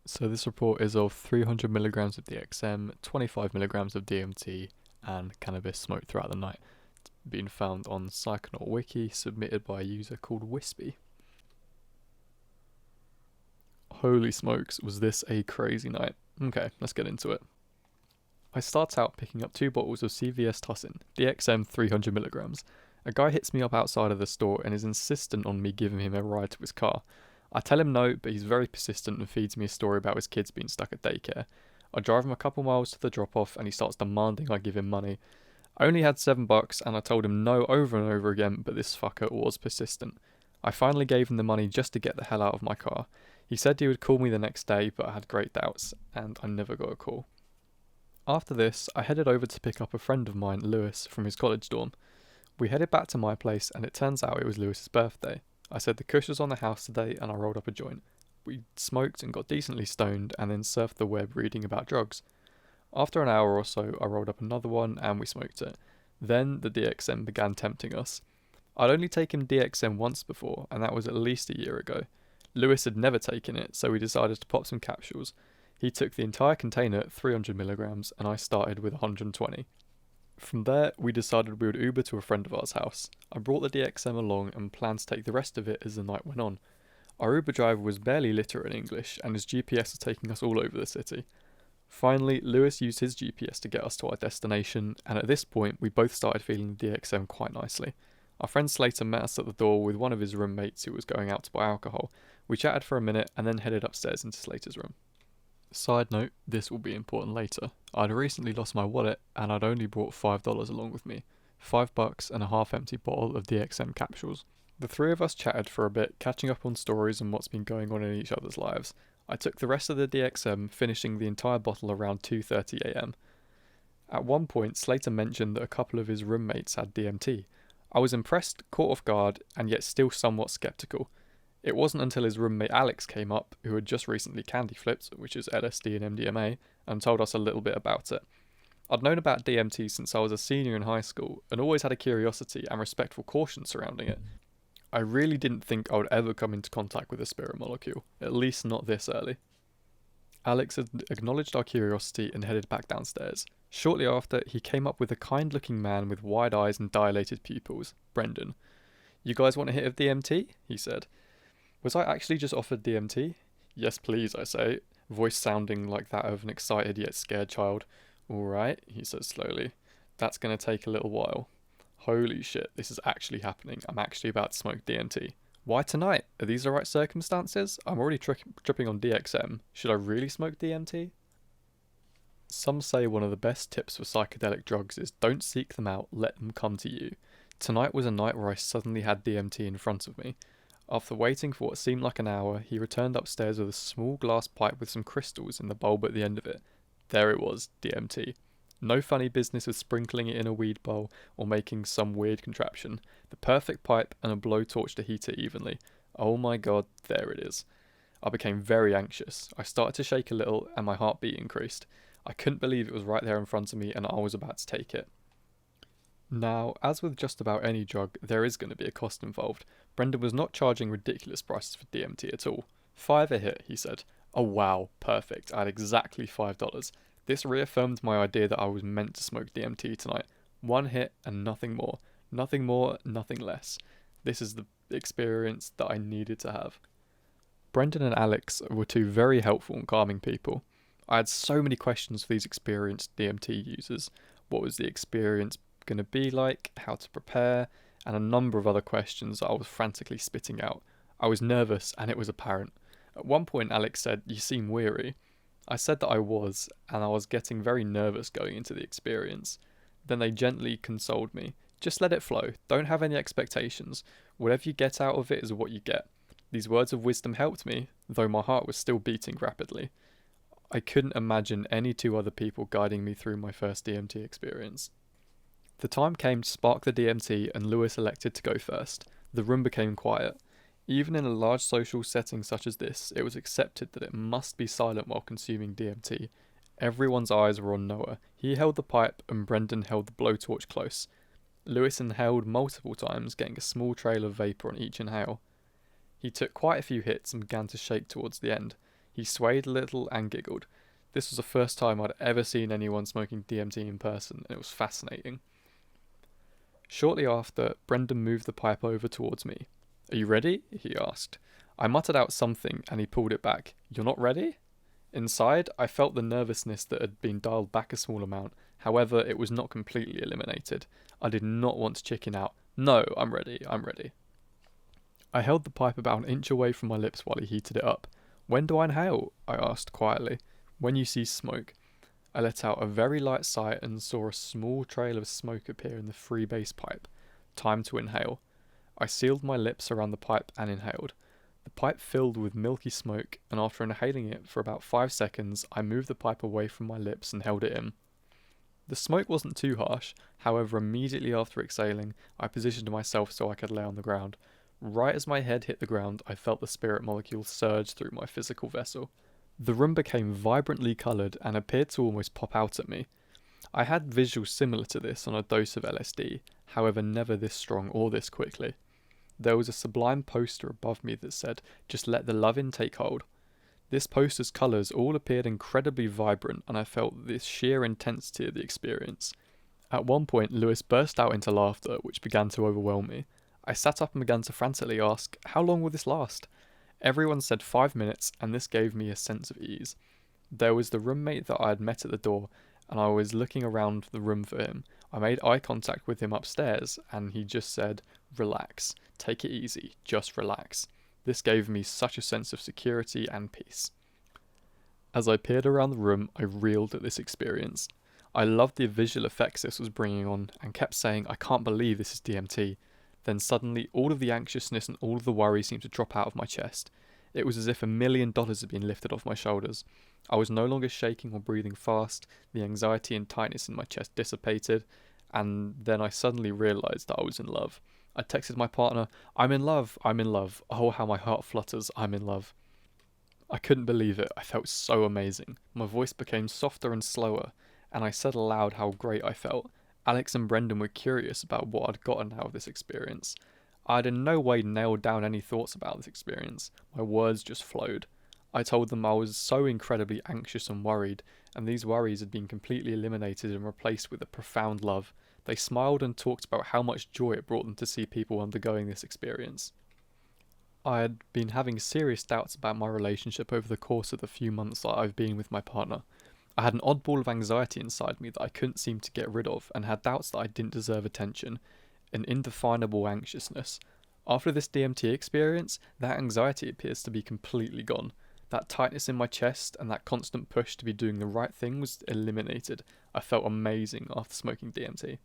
So this report is of 300 milligrams of DXM, 25 milligrams of DMT, and cannabis smoked throughout the night. It's been found on Psychonaut Wiki, submitted by a user called Wispy. Holy smokes, was this a crazy night? Okay, let's get into it. I start out picking up 2 bottles of CVS Tussin, DXM 300 milligrams. A guy hits me up outside of the store and is insistent on me giving him a ride to his car. I tell him no, but he's very persistent and feeds me a story about his kids being stuck at daycare. I drive him a couple miles to the drop-off and he starts demanding I give him money. I only had $7 and I told him no over and over again, but this fucker was persistent. I finally gave him the money just to get the hell out of my car. He said he would call me the next day, but I had great doubts, and I never got a call. After this, I headed over to pick up a friend of mine, Lewis, from his college dorm. We headed back to my place and it turns out it was Lewis's birthday. I said the kush was on the house today and I rolled up a joint. We smoked and got decently stoned and then surfed the web reading about drugs. After an hour or so, I rolled up another one and we smoked it. Then the DXM began tempting us. I'd only taken DXM once before, and that was at least a year ago. Lewis had never taken it, so we decided to pop some capsules. He took the entire container at 300 milligrams and I started with 120. From there, we decided we would Uber to a friend of ours' house. I brought the DXM along and planned to take the rest of it as the night went on. Our Uber driver was barely literate in English, and his GPS was taking us all over the city. Finally, Lewis used his GPS to get us to our destination, and at this point, we both started feeling the DXM quite nicely. Our friend Slater met us at the door with one of his roommates who was going out to buy alcohol. We chatted for a minute and then headed upstairs into Slater's room. Side note, this will be important later. I'd recently lost my wallet and I'd only brought $5 along with me. $5 and a half empty bottle of DXM capsules. The three of us chatted for a bit, catching up on stories and what's been going on in each other's lives. I took the rest of the DXM, finishing the entire bottle around 2:30 am. At one point, Slater mentioned that a couple of his roommates had DMT. I was impressed, caught off guard, and yet still somewhat skeptical. It wasn't until his roommate Alex came up, who had just recently candy flipped, which is LSD and MDMA, and told us a little bit about it. I'd known about DMT since I was a senior in high school, and always had a curiosity and respectful caution surrounding it. I really didn't think I would ever come into contact with a spirit molecule, at least not this early. Alex had acknowledged our curiosity and headed back downstairs. Shortly after, he came up with a kind-looking man with wide eyes and dilated pupils, Brendan. "You guys want a hit of DMT?" he said. Was I actually just offered DMT? "Yes, please," I say, voice sounding like that of an excited yet scared child. "Alright," he says slowly. "That's gonna take a little while." Holy shit, this is actually happening. I'm actually about to smoke DMT. Why tonight? Are these the right circumstances? I'm already tripping on DXM. Should I really smoke DMT? Some say one of the best tips for psychedelic drugs is don't seek them out, let them come to you. Tonight was a night where I suddenly had DMT in front of me. After waiting for what seemed like an hour, he returned upstairs with a small glass pipe with some crystals in the bulb at the end of it. There it was, DMT. No funny business with sprinkling it in a weed bowl or making some weird contraption. The perfect pipe and a blowtorch to heat it evenly. Oh my god, there it is. I became very anxious. I started to shake a little and my heartbeat increased. I couldn't believe it was right there in front of me and I was about to take it. Now, as with just about any drug, there is going to be a cost involved. Brendan was not charging ridiculous prices for DMT at all. $5 a hit, he said. Oh wow, perfect. I had exactly $5. This reaffirmed my idea that I was meant to smoke DMT tonight. One hit and nothing more. Nothing more, nothing less. This is the experience that I needed to have. Brendan and Alex were two very helpful and calming people. I had so many questions for these experienced DMT users. What was the experience going to be like? How to prepare? And a number of other questions that I was frantically spitting out. I was nervous and it was apparent. At one point Alex said, "You seem weary." I said that I was, and I was getting very nervous going into the experience. Then they gently consoled me. "Just let it flow. Don't have any expectations. Whatever you get out of it is what you get." These words of wisdom helped me, though my heart was still beating rapidly. I couldn't imagine any two other people guiding me through my first DMT experience. The time came to spark the DMT and Lewis elected to go first. The room became quiet. Even in a large social setting such as this, it was accepted that it must be silent while consuming DMT. Everyone's eyes were on Noah. He held the pipe and Brendan held the blowtorch close. Lewis inhaled multiple times, getting a small trail of vapour on each inhale. He took quite a few hits and began to shake towards the end. He swayed a little and giggled. This was the first time I'd ever seen anyone smoking DMT in person, and it was fascinating. Shortly after, Brendan moved the pipe over towards me. "Are you ready?" he asked. I muttered out something, and he pulled it back. "You're not ready?" Inside, I felt the nervousness that had been dialed back a small amount. However, it was not completely eliminated. I did not want to chicken out. "No, I'm ready, I'm ready." I held the pipe about an inch away from my lips while he heated it up. "When do I inhale?" I asked quietly. "When you see smoke." I let out a very light sigh and saw a small trail of smoke appear in the freebase pipe. Time to inhale. I sealed my lips around the pipe and inhaled. The pipe filled with milky smoke, and after inhaling it for about 5 seconds, I moved the pipe away from my lips and held it in. The smoke wasn't too harsh, however immediately after exhaling, I positioned myself so I could lay on the ground. Right as my head hit the ground, I felt the spirit molecule surge through my physical vessel. The room became vibrantly coloured and appeared to almost pop out at me. I had visuals similar to this on a dose of LSD, however never this strong or this quickly. There was a sublime poster above me that said, "Just let the love-in take hold." This poster's colours all appeared incredibly vibrant, and I felt the sheer intensity of the experience. At one point, Lewis burst out into laughter, which began to overwhelm me. I sat up and began to frantically ask, "How long will this last?" Everyone said 5 minutes, and this gave me a sense of ease. There was the roommate that I had met at the door, and I was looking around the room for him. I made eye contact with him upstairs, and he just said, "Relax, take it easy, just relax." This gave me such a sense of security and peace. As I peered around the room, I reeled at this experience. I loved the visual effects this was bringing on, and kept saying, "I can't believe this is DMT." Then suddenly, all of the anxiousness and all of the worry seemed to drop out of my chest. It was as if $1 million had been lifted off my shoulders. I was no longer shaking or breathing fast, the anxiety and tightness in my chest dissipated, and then I suddenly realised that I was in love. I texted my partner, I'm in love, oh how my heart flutters, I'm in love." I couldn't believe it, I felt so amazing. My voice became softer and slower, and I said aloud how great I felt. Alex and Brendan were curious about what I'd gotten out of this experience. I had in no way nailed down any thoughts about this experience. My words just flowed. I told them I was so incredibly anxious and worried, and these worries had been completely eliminated and replaced with a profound love. They smiled and talked about how much joy it brought them to see people undergoing this experience. I had been having serious doubts about my relationship over the course of the few months that I've been with my partner. I had an oddball of anxiety inside me that I couldn't seem to get rid of, and had doubts that I didn't deserve attention, an indefinable anxiousness. After this DMT experience, that anxiety appears to be completely gone. That tightness in my chest and that constant push to be doing the right thing was eliminated. I felt amazing after smoking DMT.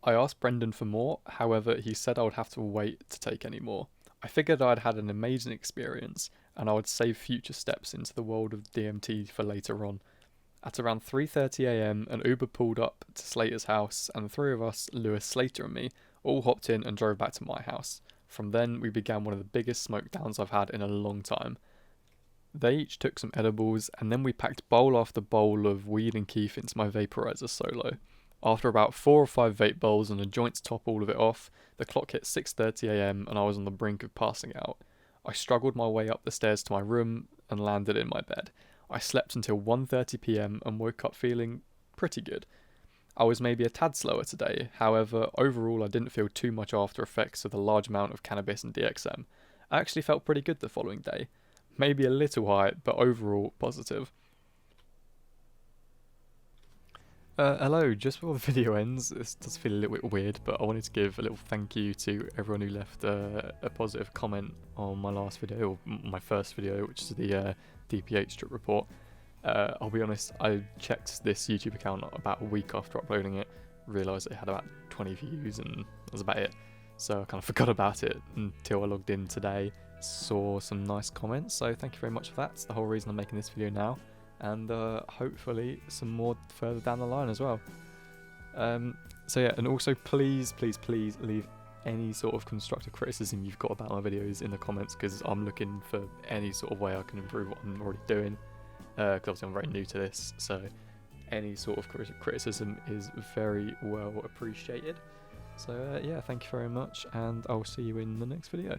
I asked Brendan for more, however he said I would have to wait to take any more. I figured I'd had an amazing experience, and I would save future steps into the world of DMT for later on. At around 3:30 AM, an Uber pulled up to Slater's house, and the three of us, Lewis, Slater and me, all hopped in and drove back to my house. From then, we began one of the biggest smoke downs I've had in a long time. They each took some edibles, and then we packed bowl after bowl of weed and keef into my vaporizer solo. After about 4 or 5 vape bowls and a joint to top all of it off, the clock hit 6:30 AM and I was on the brink of passing out. I struggled my way up the stairs to my room and landed in my bed. I slept until 1:30 PM and woke up feeling pretty good. I was maybe a tad slower today, however, overall I didn't feel too much after effects of the large amount of cannabis and DXM. I actually felt pretty good the following day. Maybe a little high, but overall positive. Hello, just before the video ends, this does feel a little bit weird, but I wanted to give a little thank you to everyone who left a positive comment on my last video, or my first video, which is the DPH trip report. I'll be honest, I checked this YouTube account about a week after uploading it, realised it had about 20 views, and that was about it. So I kind of forgot about it until I logged in today, saw some nice comments, so thank you very much for that. It's the whole reason I'm making this video now. And hopefully some more further down the line as well. So yeah, and also please leave any sort of constructive criticism you've got about my videos in the comments, because I'm looking for any sort of way I can improve what I'm already doing, because obviously I'm very new to this, so any sort of criticism is very well appreciated. So yeah, thank you very much, and I'll see you in the next video.